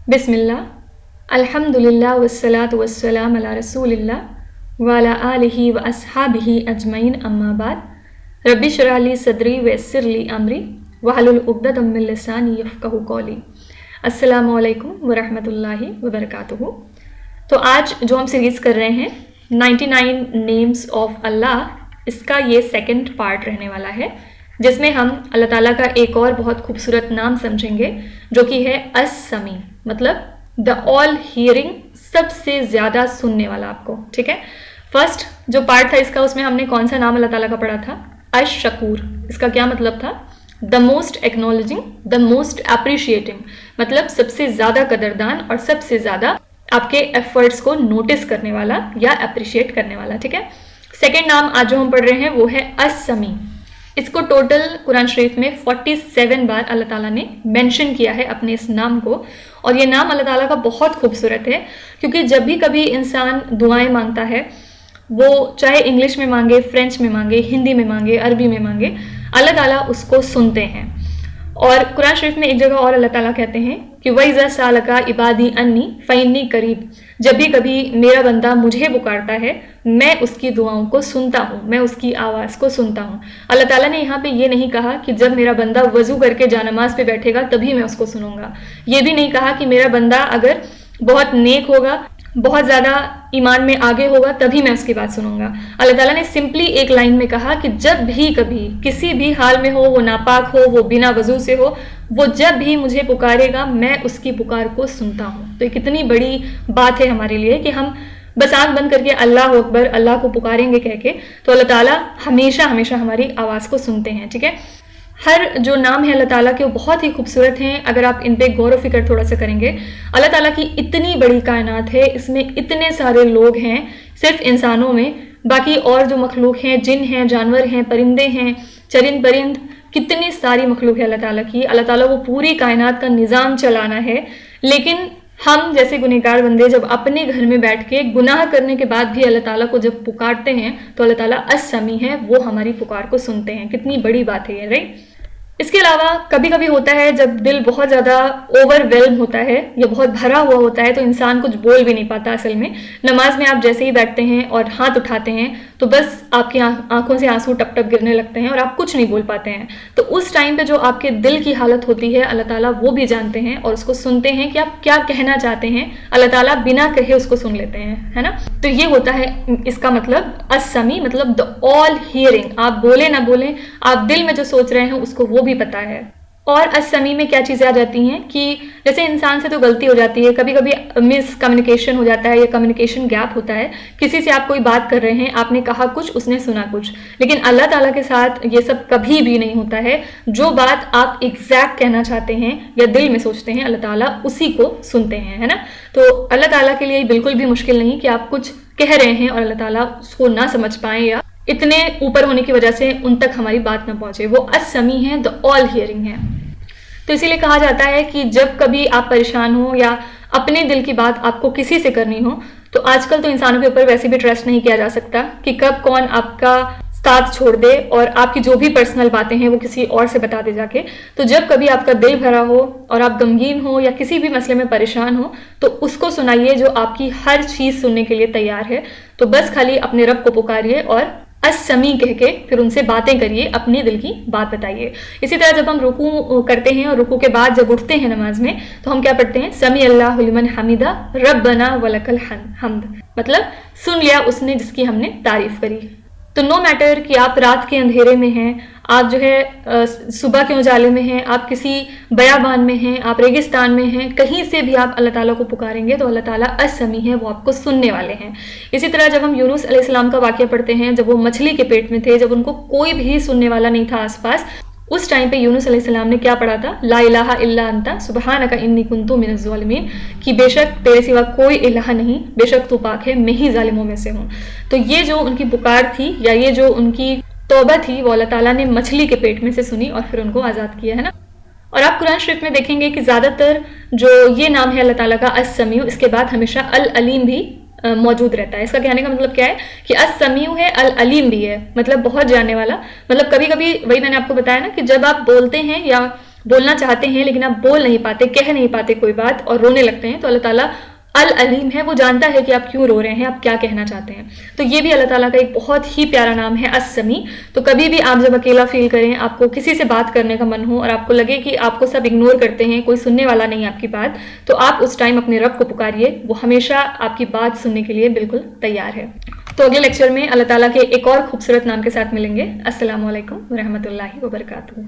बिस्मिल्लाह, अल्हम्दुलिल्लाह वस्सलातु वस्सलाम अला रसूलिल्लाह व अला आलिहि व अस्हाबिहि अजमईन अम्मा बाद। रब्बि श्रह ली सदरी व यस्सिर ली अमरी वहलुल उक़दतम मिन लिसानी यफ़क़हू क़ौली। अस्सलामु अलैकुम व रहमतुल्लाहि व बरकातुहू। तो आज जो हम सीरीज़ कर रहे हैं 99 नेम्स ऑफ अल्लाह, इसका ये सेकंड पार्ट रहने वाला है, जिसमें हम अल्लाह ताला का एक और बहुत खूबसूरत नाम समझेंगे जो कि है अस-समी, मतलब द ऑल हियरिंग, सबसे ज़्यादा सुनने वाला आपको। ठीक है, फर्स्ट जो पार्ट था इसका, उसमें हमने कौन सा नाम अल्लाह ताला का पढ़ा था? अश-शकूर। इसका क्या मतलब था? The most acknowledging, the most appreciating, मतलब सबसे ज़्यादा कदरदान और सबसे ज़्यादा आपके एफर्ट्स को नोटिस करने वाला या अप्रिशिएट करने वाला। ठीक है, सेकेंड नाम आज जो हम पढ़ रहे हैं वो है अस-समी। इसको टोटल कुरान शरीफ में 47 बार अल्लाह ताला ने मेंशन किया है अपने इस नाम को, और ये नाम अल्लाह ताला का बहुत खूबसूरत है, क्योंकि जब भी कभी इंसान दुआएं मांगता है, वो चाहे इंग्लिश में मांगे, फ्रेंच में मांगे, हिंदी में मांगे, अरबी में मांगे, अल्लाह ताला उसको सुनते हैं। और कुरान शरीफ में एक जगह और अल्लाह ताला कहते हैं कि वइज़ा सालका इबादी अन्नी फ़इन्नी करीब, जब भी कभी मेरा बंदा मुझे पुकारता है, मैं उसकी दुआओं को सुनता हूँ, मैं उसकी आवाज़ को सुनता हूँ। अल्लाह ताला ने यहाँ पे ये नहीं कहा कि जब मेरा बंदा वज़ू करके जानमाज पे बैठेगा तभी मैं उसको सुनूंगा। ये भी नहीं कहा कि मेरा बंदा अगर बहुत नेक होगा, बहुत ज़्यादा ईमान में आगे होगा, तभी मैं उसकी बात सुनूंगा। अल्लाह ताला ने सिंपली एक लाइन में कहा कि जब भी कभी किसी भी हाल में हो, वो नापाक हो, वो बिना वजू से हो, वो जब भी मुझे पुकारेगा मैं उसकी पुकार को सुनता हूँ। तो ये कितनी बड़ी बात है हमारे लिए कि हम बस आँख बंद करके अल्लाह अकबर, अल्लाह को पुकारेंगे कह के, तो अल्लाह ताला हमेशा हमेशा हमारी आवाज़ को सुनते हैं। ठीक है, हर जो नाम है अल्लाह ताला के वो बहुत ही खूबसूरत हैं। अगर आप इन पे गौर व फिक्र थोड़ा सा करेंगे, अल्लाह ताला की इतनी बड़ी कायनात है, इसमें इतने सारे लोग हैं, सिर्फ इंसानों में, बाकी और जो मखलूक हैं, जिन हैं, जानवर हैं, परिंदे हैं, चरिंद परिंद, कितनी सारी मखलूक है अल्लाह ताला की। अल्लाह ताला वो पूरी कायनात का निज़ाम चलाना है, लेकिन हम जैसे गुनहगार बंदे जब अपने घर में बैठ के गुनाह करने के बाद भी अल्लाह ताला को जब पुकारते हैं, तो अल्लाह ताला अस-समी है, वो हमारी पुकार को सुनते हैं। कितनी बड़ी बात है ये, राइट। इसके अलावा कभी कभी होता है जब दिल बहुत ज़्यादा ओवरवेल्म होता है या बहुत भरा हुआ होता है, तो इंसान कुछ बोल भी नहीं पाता। असल में नमाज में आप जैसे ही बैठते हैं और हाथ उठाते हैं तो बस आपकी आंखों से आंसू टप टप गिरने लगते हैं और आप कुछ नहीं बोल पाते हैं। तो उस टाइम पे जो आपके दिल की हालत होती है, अल्लाह ताला वो भी जानते हैं और उसको सुनते हैं कि आप क्या कहना चाहते हैं। अल्लाह ताला बिना कहे उसको सुन लेते हैं, है ना। तो ये होता है इसका मतलब अस-समी, मतलब द ऑल हियरिंग। आप बोले ना बोले, आप दिल में जो सोच रहे हैं उसको वो भी पता है। और अस-समी में क्या चीज़ें आ जाती हैं कि जैसे इंसान से तो गलती हो जाती है, कभी कभी मिसकम्युनिकेशन हो जाता है या कम्युनिकेशन गैप होता है। किसी से आप कोई बात कर रहे हैं, आपने कहा कुछ, उसने सुना कुछ, लेकिन अल्लाह ताला के साथ ये सब कभी भी नहीं होता है। जो बात आप एग्जैक्ट कहना चाहते हैं या दिल में सोचते हैं, अल्लाह ताला उसी को सुनते हैं, है ना। तो अल्लाह ताला के लिए बिल्कुल भी मुश्किल नहीं कि आप कुछ कह रहे हैं और अल्लाह ताला उसको ना समझ पाएं या इतने ऊपर होने की वजह से उन तक हमारी बात ना पहुंचे। वो अस-समी है, द ऑल हियरिंग है। तो इसीलिए कहा जाता है कि जब कभी आप परेशान हो या अपने दिल की बात आपको किसी से करनी हो, तो आजकल तो इंसानों के ऊपर वैसे भी ट्रस्ट नहीं किया जा सकता कि कब कौन आपका साथ छोड़ दे और आपकी जो भी पर्सनल बातें हैं वो किसी और से बता दे जाके। तो जब कभी आपका दिल भरा हो और आप गमगीन हो या किसी भी मसले में परेशान हो, तो उसको सुनाइए जो आपकी हर चीज़ सुनने के लिए तैयार है। तो बस खाली अपने रब को पुकारिए और अस-समी कह के फिर उनसे बातें करिए, अपने दिल की बात बताइए। इसी तरह जब हम रुकू करते हैं और रुकू के बाद जब उठते हैं नमाज में, तो हम क्या पढ़ते हैं? समी अल्लाहु लिमन हमिदा रब्बना वलकल हम्द, मतलब सुन लिया उसने जिसकी हमने तारीफ करी। तो नो मैटर कि आप रात के अंधेरे में हैं, आप जो है सुबह के उजाले में हैं, आप किसी बयाबान में हैं, आप रेगिस्तान में हैं, कहीं से भी आप अल्लाह ताला को पुकारेंगे तो अल्लाह ताला अस-समी है, वो आपको सुनने वाले हैं। इसी तरह जब हम यूनुस अलैहिस्सलाम का वाक़या पढ़ते हैं, जब वो मछली के पेट में थे, जब उनको कोई भी सुनने वाला नहीं था आसपास, उस टाइम पे यूनुस अलैहिस्सलाम ने क्या पढ़ा था? ला इलाहा इल्ला अंता सुब्हानका इन्नी कुन्तु मिनज़ ज़ालिमीन, कि बेशक तेरे सिवा कोई इलाहा नहीं, बेशक तू पाक है, मैं ही जालिमों में से हूँ। तो ये जो उनकी पुकार थी या ये जो उनकी तौबा थी, वो अल्लाह ताला ने मछली के पेट में से सुनी और फिर उनको आज़ाद किया, है ना। और आप कुरान शरीफ में देखेंगे कि ज़्यादातर जो ये नाम है अल्लाह ताला का अस-समी, इसके बाद हमेशा अल-अलीम भी मौजूद रहता है। इसका कहने का मतलब क्या है कि अस-समीउ है, अल-अलीम भी है, मतलब बहुत जानने वाला। मतलब कभी कभी वही मैंने आपको बताया ना कि जब आप बोलते हैं या بولنا چاہتے ہیں لیکن آپ بول نہیں پاتے، کہہ نہیں پاتے کوئی بات اور رونے لگتے ہیں، تو اللہ تعالیٰ العلیم ہے، وہ جانتا ہے کہ آپ کیوں رو رہے ہیں، آپ کیا کہنا چاہتے ہیں. تو یہ بھی اللہ تعالیٰ کا ایک بہت ہی پیارا نام ہے السمیع. تو کبھی بھی آپ جب اکیلا فیل کریں، آپ کو کسی سے بات کرنے کا من ہو اور آپ کو لگے کہ آپ کو سب اگنور کرتے ہیں، کوئی سننے والا نہیں آپ کی بات، تو آپ اس ٹائم اپنے رب کو پکاریے، وہ ہمیشہ آپ کی بات سننے کے لیے بالکل تیار ہے. تو اگلے لیکچر میں اللہ تعالیٰ کے ایک اور خوبصورت نام کے ساتھ ملیں گے. السلام علیکم ورحمۃ اللہ وبرکاتہ.